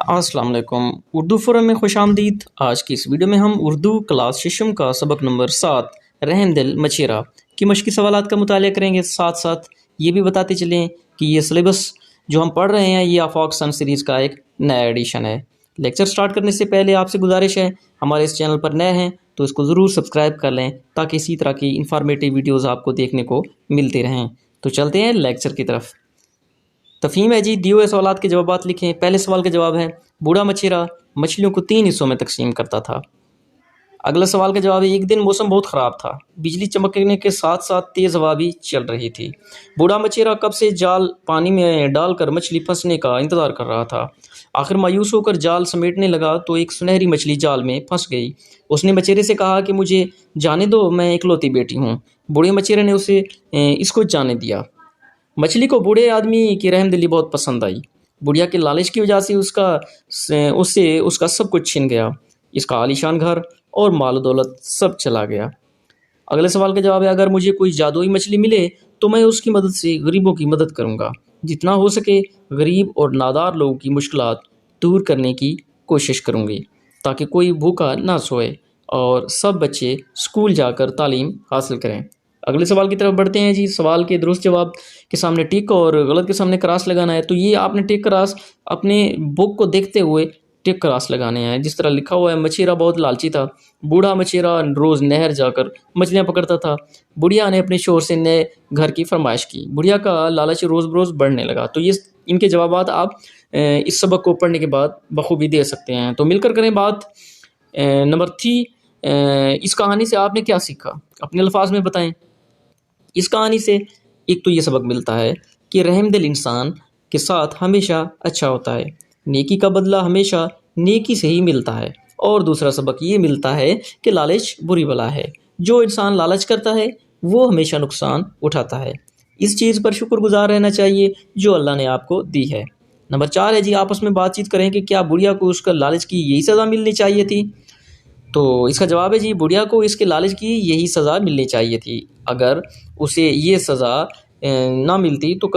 अस्सलाम वालेकुम। उर्दू फोरम में खुश आमदीद। आज की इस वीडियो में हम उर्दू क्लास शिशम का सबक नंबर 7 रहम दिल मचेरा की मश्की सवालात का मुतालिया करेंगे। साथ साथ ये भी बताते चलें कि ये सिलेबस जो हम पढ़ रहे हैं ये आफाक सन सीरीज़ का एक नया एडिशन है। लेक्चर स्टार्ट करने से पहले आपसे गुजारिश है, हमारे इस चैनल पर नए हैं तो इसको ज़रूर सब्सक्राइब कर लें ताकि इसी तरह की इंफॉर्मेटिव वीडियोज़ आपको देखने को मिलती रहें। तो चलते हैं लेक्चर की तरफ। तफहीम है जी, दिए हुए सवालात के जवाब लिखें। पहले सवाल का जवाब है, बूढ़ा मछेरा मछलियों को 3 हिस्सों में तकसीम करता था। अगला सवाल का जवाब है, एक दिन मौसम बहुत ख़राब था, बिजली चमकने के साथ साथ तेज़ हवा भी चल रही थी। बूढ़ा मछेरा कब से जाल पानी में डालकर मछली फंसने का इंतज़ार कर रहा था। आखिर मायूस होकर जाल समेटने लगा तो एक सुनहरी मछली जाल में फंस गई। उसने मछेरे से कहा कि मुझे जाने दो, मैं इकलौती बेटी हूँ। बूढ़े मछेरे ने उसे इसको जाने दिया। मछली को बूढ़े आदमी की रहमदिली बहुत पसंद आई। बुढ़िया के लालच की वजह से उससे उसका सब कुछ छिन गया। इसका आलीशान घर और माल दौलत सब चला गया। अगले सवाल का जवाब है, अगर मुझे कोई जादुई मछली मिले तो मैं उसकी मदद से गरीबों की मदद करूँगा। जितना हो सके गरीब और नादार लोगों की मुश्किलात दूर करने की कोशिश करूँगी ताकि कोई भूखा ना सोए और सब बच्चे स्कूल जाकर तालीम हासिल करें। अगले सवाल की तरफ बढ़ते हैं जी। सवाल के दुरुस्त जवाब के सामने टिक और गलत के सामने क्रॉस लगाना है। तो ये आपने टिक क्रॉस अपने बुक को देखते हुए टिक क्रॉस लगाने हैं। जिस तरह लिखा हुआ है, मछेरा बहुत लालची था, बूढ़ा मछेरा रोज़ नहर जाकर मछलियाँ पकड़ता था। बुढ़िया ने अपने शोहर से नए घर की फरमाइश की। बुढ़िया का लालच रोज़ बरोज़ बढ़ने लगा। तो ये इनके जवाब आप इस सबक को पढ़ने के बाद बखूबी दे सकते हैं। तो मिलकर करें बात। नंबर 3, इस कहानी से आपने क्या सीखा, अपने अल्फाज में बताएं। इस कहानी से एक तो ये सबक मिलता है कि रहमदिल इंसान के साथ हमेशा अच्छा होता है, नेकी का बदला हमेशा नेकी से ही मिलता है। और दूसरा सबक ये मिलता है कि लालच बुरी बला है, जो इंसान लालच करता है वो हमेशा नुकसान उठाता है। इस चीज़ पर शुक्रगुजार रहना चाहिए जो अल्लाह ने आपको दी है। नंबर 4 है जी, आपस में बातचीत करें कि क्या बुढ़िया को उसका लालच की यही सज़ा मिलनी चाहिए थी। तो इसका जवाब है जी, बुढ़िया को इसके लालच की यही सज़ा मिलनी चाहिए थी। अगर उसे ये सज़ा ना मिलती तो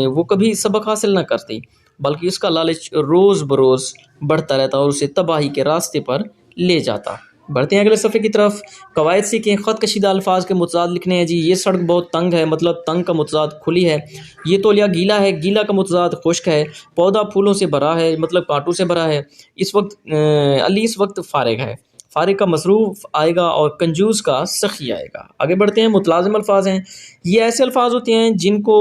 वो कभी सबक हासिल ना करती, बल्कि इसका लालच रोज़ बरोज़ बढ़ता रहता और उसे तबाही के रास्ते पर ले जाता। बढ़ते हैं अगले सफ़े की तरफ। कवायद सीखें। ख़त कशीदा अल्फाज के मुतज़ाद लिखने हैं जी। ये सड़क बहुत तंग है, मतलब तंग का मुतज़ाद खुली है। ये तौलिया गीला है, गीला का मुतज़ाद खुश्क है। पौधा फूलों से भरा है, मतलब कांटों से भरा है। इस वक्त फ़ारिग है। फ़ारिग का मसरूफ़ आएगा और कंजूस का सखी आएगा। आगे बढ़ते हैं। मुतलाज़िम अल्फाज हैं। ये ऐसे अल्फाज होते हैं जिनको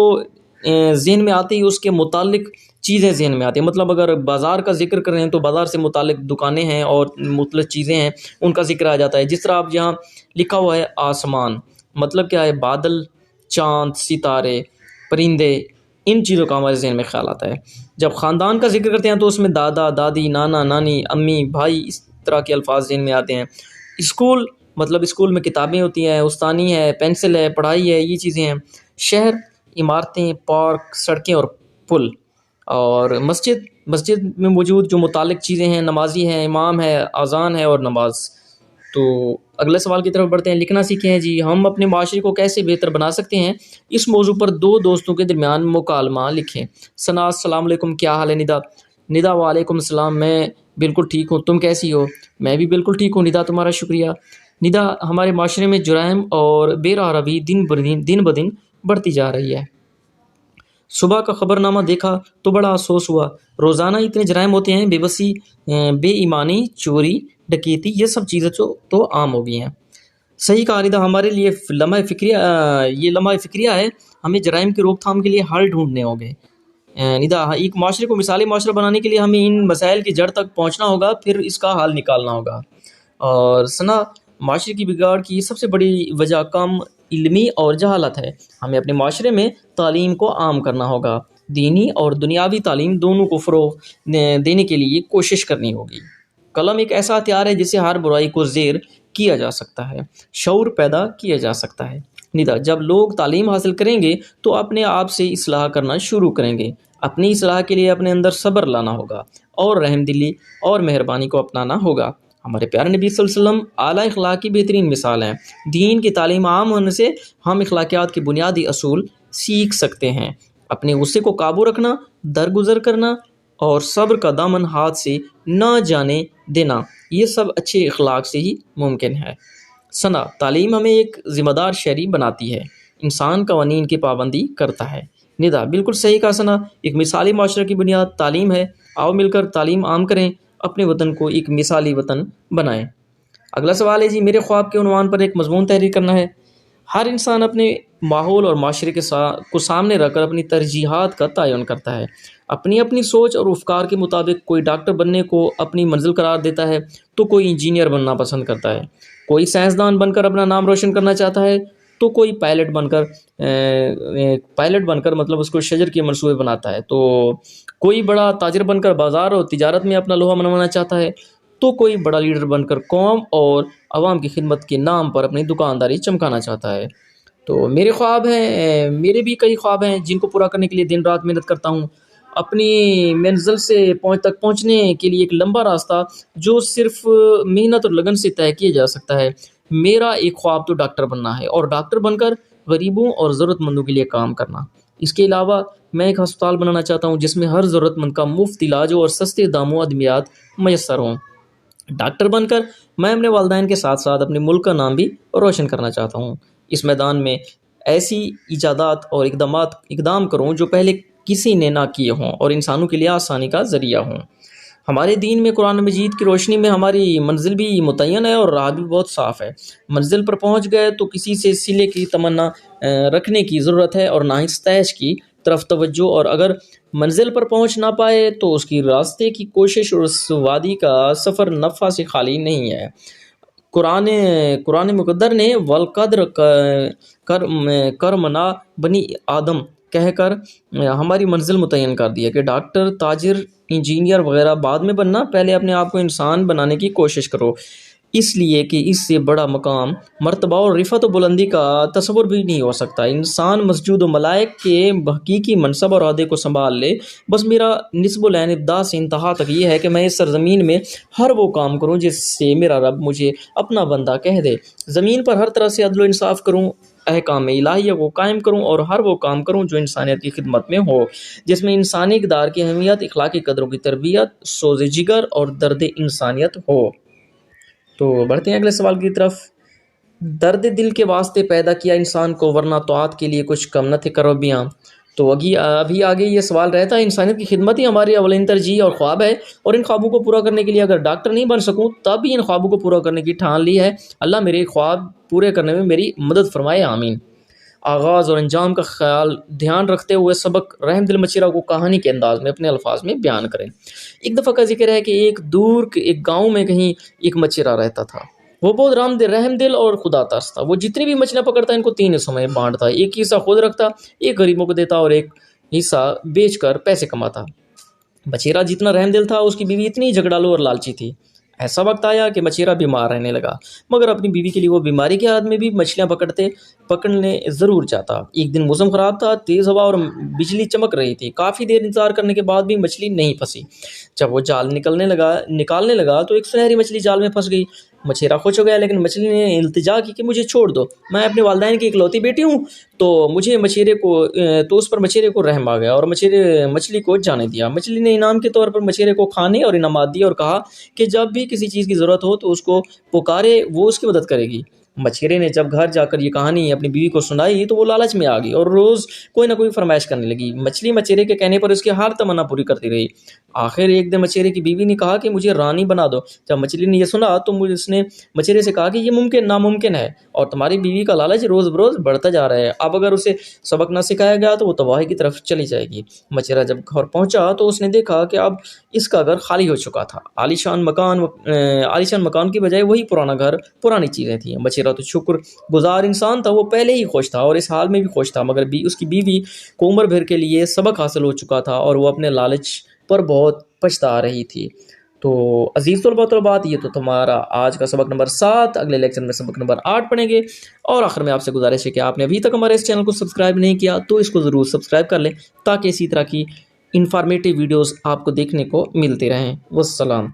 ज़हन में आते ही उसके मुतालिक चीज़ें ज़हन में आती हैं। मतलब अगर बाज़ार का जिक्र कर रहे हैं तो बाज़ार से मुतालिक दुकानें हैं और मुख्तलिफ़ चीज़ें हैं, उनका जिक्र आ जाता है। जिस तरह आप यहाँ लिखा हुआ है आसमान, मतलब क्या है, बादल, चाँद, सितारे, परिंदे, इन चीज़ों का हमारे ज़हन में ख्याल आता है। जब ख़ानदान का जिक्र करते हैं तो उसमें दादा दादी, नाना नानी, अम्मी भाई, इस तरह के अल्फाज ज़हन में आते हैं। स्कूल, मतलब स्कूल में किताबें होती हैं, उस्तानी है, पेंसिल है, पढ़ाई है, ये चीज़ें हैं। शहर, इमारतें, पार्क, सड़कें और पुल। और मस्जिद में मौजूद जो मुतालिक चीज़ें हैं, नमाजी हैं, इमाम है, अज़ान है और नमाज। तो अगले सवाल की तरफ बढ़ते हैं। लिखना सीखे हैं जी। हम अपने माशरे को कैसे बेहतर बना सकते हैं, इस मौजू पर 2 दोस्तों के दरमियान मुकालमा लिखें। सना, अस्सलाम वालेकुम, क्या हाल है निदा। निदा, वालेकुम सलाम, मैं बिल्कुल ठीक हूँ, तुम कैसी हो। मैं भी बिल्कुल ठीक हूँ निदा, तुम्हारा शुक्रिया। निदा, हमारे माशरे में जुराइम और बेरहमी दिन ब दिन बढ़ती जा रही है। सुबह का खबरनामा देखा तो बड़ा अफसोस हुआ। रोज़ाना इतने जराइम होते हैं, बेबसी, बेईमानी, चोरी, डकैती, ये सब चीज़ें तो आम हो गई हैं। सही कहा निदा, हमारे लिए लम्हा फ़िक्रिया है। हमें जराइम की रोकथाम के लिए हल ढूंढने होंगे। निदा, एक माशरे को मिसाली माशरा बनाने के लिए हमें इन मसाइल की जड़ तक पहुँचना होगा, फिर इसका हल निकालना होगा। और सना, माशरे की बिगाड़ की सबसे बड़ी वजह कम इल्मी और जहालत है। हमें अपने माशरे में तालीम को आम करना होगा। दीनी और दुनियावी तालीम दोनों को फ़रोग़ देने के लिए कोशिश करनी होगी। कलम एक ऐसा हथियार है जिससे हर बुराई को ज़ेर किया जा सकता है, शऊर पैदा किया जा सकता है। निदा, जब लोग तालीम हासिल करेंगे तो अपने आप से इस्लाह करना शुरू करेंगे। अपनी इस्लाह के लिए अपने अंदर सब्र लाना होगा और रहमदिली और मेहरबानी को अपनाना होगा। हमारे प्यारे नबी सल्लल्लाहु अलैहि वसल्लम आला इखलाक की बेहतरीन मिसाल हैं। दीन की तालीम आम होने से हम इखलाकियात के बुनियादी असूल सीख सकते हैं। अपने गुस्से को काबू रखना, दरगुजर करना, اور صبر کا دامن ہاتھ سے نہ جانے دینا، یہ سب اچھے اخلاق سے ہی ممکن ہے۔ ثنا، تعلیم ہمیں ایک ذمہ دار شہری بناتی ہے، انسان قوانین کی پابندی کرتا ہے۔ ندا، بالکل صحیح کہا ثنا، ایک مثالی معاشرے کی بنیاد تعلیم ہے، آؤ مل کر تعلیم عام کریں، اپنے وطن کو ایک مثالی وطن بنائیں۔ اگلا سوال ہے جی، میرے خواب کے عنوان پر ایک مضمون تحریر کرنا ہے۔ ہر انسان اپنے ماحول اور معاشرے کو سامنے رکھ کر اپنی ترجیحات کا تعین کرتا ہے۔ اپنی اپنی سوچ اور افکار کے مطابق کوئی ڈاکٹر بننے کو اپنی منزل قرار دیتا ہے تو کوئی انجینئر بننا پسند کرتا ہے، کوئی سائنسدان بن کر اپنا نام روشن کرنا چاہتا ہے تو کوئی پائلٹ بن کر مطلب اس کو شجر کے منصوبے بناتا ہے، تو کوئی بڑا تاجر بن کر بازار اور تجارت میں اپنا لوہا منوانا چاہتا ہے، تو کوئی بڑا لیڈر بن کر قوم اور عوام کی خدمت کے نام پر اپنی دکانداری چمکانا چاہتا ہے۔ تو میرے خواب ہیں، میرے بھی کئی خواب ہیں جن کو پورا کرنے کے لیے دن رات محنت کرتا ہوں۔ اپنی منزل سے تک پہنچنے کے لیے ایک لمبا راستہ جو صرف محنت اور لگن سے طے کیا جا سکتا ہے۔ میرا ایک خواب تو ڈاکٹر بننا ہے، اور ڈاکٹر بن کر غریبوں اور ضرورت مندوں کے لیے کام کرنا۔ اس کے علاوہ میں ایک ہسپتال بنانا چاہتا ہوں جس میں ہر ضرورت مند کا مفت علاج ہو اور سستے داموں ادویات میسر ہوں۔ ڈاکٹر بن کر میں اپنے والدین کے ساتھ ساتھ اپنے ملک کا نام بھی روشن کرنا چاہتا ہوں۔ اس میدان میں ایسی ایجادات اور اقدام کروں جو پہلے کسی نے نہ کیے ہوں اور انسانوں کے لیے آسانی کا ذریعہ ہوں۔ ہمارے دین میں قرآن مجید کی روشنی میں ہماری منزل بھی متعین ہے اور راہ بھی بہت صاف ہے۔ منزل پر پہنچ گئے تو کسی سے صلے کی تمنا رکھنے کی ضرورت ہے اور نہ ہی ستائش کی طرف توجہ، اور اگر منزل پر پہنچ نہ پائے تو اس کی راستے کی کوشش اور اس وادی کا سفر نفع سے خالی نہیں ہے۔ قرآن مقدر نے والقدر کرمنا بنی آدم کہہ کر ہماری منزل متعین کر دی ہے کہ ڈاکٹر، تاجر، انجینئر وغیرہ بعد میں بننا، پہلے اپنے آپ کو انسان بنانے کی کوشش کرو، اس لیے کہ اس سے بڑا مقام، مرتبہ اور رفعت و بلندی کا تصور بھی نہیں ہو سکتا۔ انسان مسجود و ملائک کے حقیقی منصب اور عہدے کو سنبھال لے۔ بس میرا نصب العین ابتدا سے انتہا تک یہ ہے کہ میں اس سرزمین میں ہر وہ کام کروں جس سے میرا رب مجھے اپنا بندہ کہہ دے، زمین پر ہر طرح سے عدل و انصاف کروں، احکام الہیہ کو قائم کروں اور ہر وہ کام کروں جو انسانیت کی خدمت میں ہو، جس میں انسانی اقدار کی اہمیت، اخلاقی قدروں کی تربیت، سوز جگر اور درد انسانیت ہو۔ تو بڑھتے ہیں اگلے سوال کی طرف۔ درد دل کے واسطے پیدا کیا انسان کو، ورنہ طاعت کے لیے کچھ کم نہ تھے کروبیاں۔ تو ابھی آگے یہ سوال رہتا ہے، انسانیت کی خدمت ہی ہماری اولین ترجیح اور خواب ہے، اور ان خوابوں کو پورا کرنے کے لیے اگر ڈاکٹر نہیں بن سکوں تب بھی ان خوابوں کو پورا کرنے کی ٹھان لی ہے۔ اللہ میرے خواب پورے کرنے میں میری مدد فرمائے، آمین۔ آغاز اور انجام کا خیال دھیان رکھتے ہوئے سبق رحم دل مچیرہ کو کہانی کے انداز میں اپنے الفاظ میں بیان کریں۔ ایک دفعہ کا ذکر ہے کہ ایک دور کے ایک گاؤں میں کہیں ایک مچیرہ رہتا تھا۔ وہ بہت رحم دل اور خدا ترس تھا۔ وہ جتنی بھی مچھلیاں پکڑتا ان کو 3 حصوں میں بانٹتا، ایک حصہ خود رکھتا، ایک غریبوں کو دیتا اور ایک حصہ بیچ کر پیسے کماتا۔ مچیرہ جتنا رحم دل تھا، اس کی بیوی اتنی جھگڑالو اور لالچی تھی۔ ایسا وقت آیا کہ مچیرہ بیمار رہنے لگا، مگر اپنی بیوی کے لیے وہ بیماری کے حالت میں بھی مچھلیاں پکڑنے ضرور جاتا۔ ایک دن موسم خراب تھا، تیز ہوا اور بجلی چمک رہی تھی۔ کافی دیر انتظار کرنے کے بعد بھی مچھلی نہیں پھنسی۔ جب وہ جال نکالنے لگا تو ایک سنہری مچھلی جال میں پھنس گئی۔ مچیرہ خوش ہو گیا، لیکن مچھلی نے التجا کی کہ مجھے چھوڑ دو، میں اپنے والدین کی اکلوتی بیٹی ہوں۔ تو اس پر مچیرے کو رحم آ گیا اور مچھلی کو جانے دیا۔ مچھلی نے انعام کے طور پر مچیرے کو کھانے اور انعامات دیے اور کہا کہ جب بھی کسی چیز کی ضرورت ہو تو اس کو پکارے، وہ اس کی مدد کرے گی۔ مچھیرے نے جب گھر جا کر یہ کہانی اپنی بیوی کو سنائی تو وہ لالچ میں آ گئی اور روز کوئی نہ کوئی فرمائش کرنے لگی۔ مچھلی مچیرے کے کہنے پر اس کی ہر تمنا پوری کرتی رہی۔ آخر ایک دن مچیرے کی بیوی نے کہا کہ مجھے رانی بنا دو۔ جب مچھلی نے یہ سنا تو اس نے مچیرے سے کہا کہ یہ ناممکن ہے اور تمہاری بیوی کا لالچ روز بروز بڑھتا جا رہا ہے، اب اگر اسے سبق نہ سکھایا گیا تو وہ تباہی کی طرف چلی جائے گی۔ مچیرہ جب گھر پہنچا تو اس نے دیکھا کہ اب اس کا گھر خالی ہو چکا تھا۔ عالیشان مکان کی بجائے وہی پرانا گھر، پرانی چیزیں تھیں۔ مچیرہ تو شکر گزار انسان تھا، وہ پہلے ہی خوش تھا اور اس حال میں بھی خوش تھا، مگر اس کی بیوی کو عمر بھر کے لیے سبق حاصل ہو چکا تھا اور وہ اپنے لالچ پر بہت پچھتا رہی تھی۔ تو عزیز طلباء، یہ تو تمہارا آج کا سبق نمبر 7، اگلے لیکچر میں سبق نمبر 8 پڑھیں گے۔ اور آخر میں آپ سے گزارش ہے کہ آپ نے ابھی تک ہمارے اس چینل کو سبسکرائب نہیں کیا تو اس کو ضرور سبسکرائب کر لیں تاکہ اسی طرح کی انفارمیٹیو ویڈیوز آپ کو دیکھنے کو ملتے رہیں۔ والسلام۔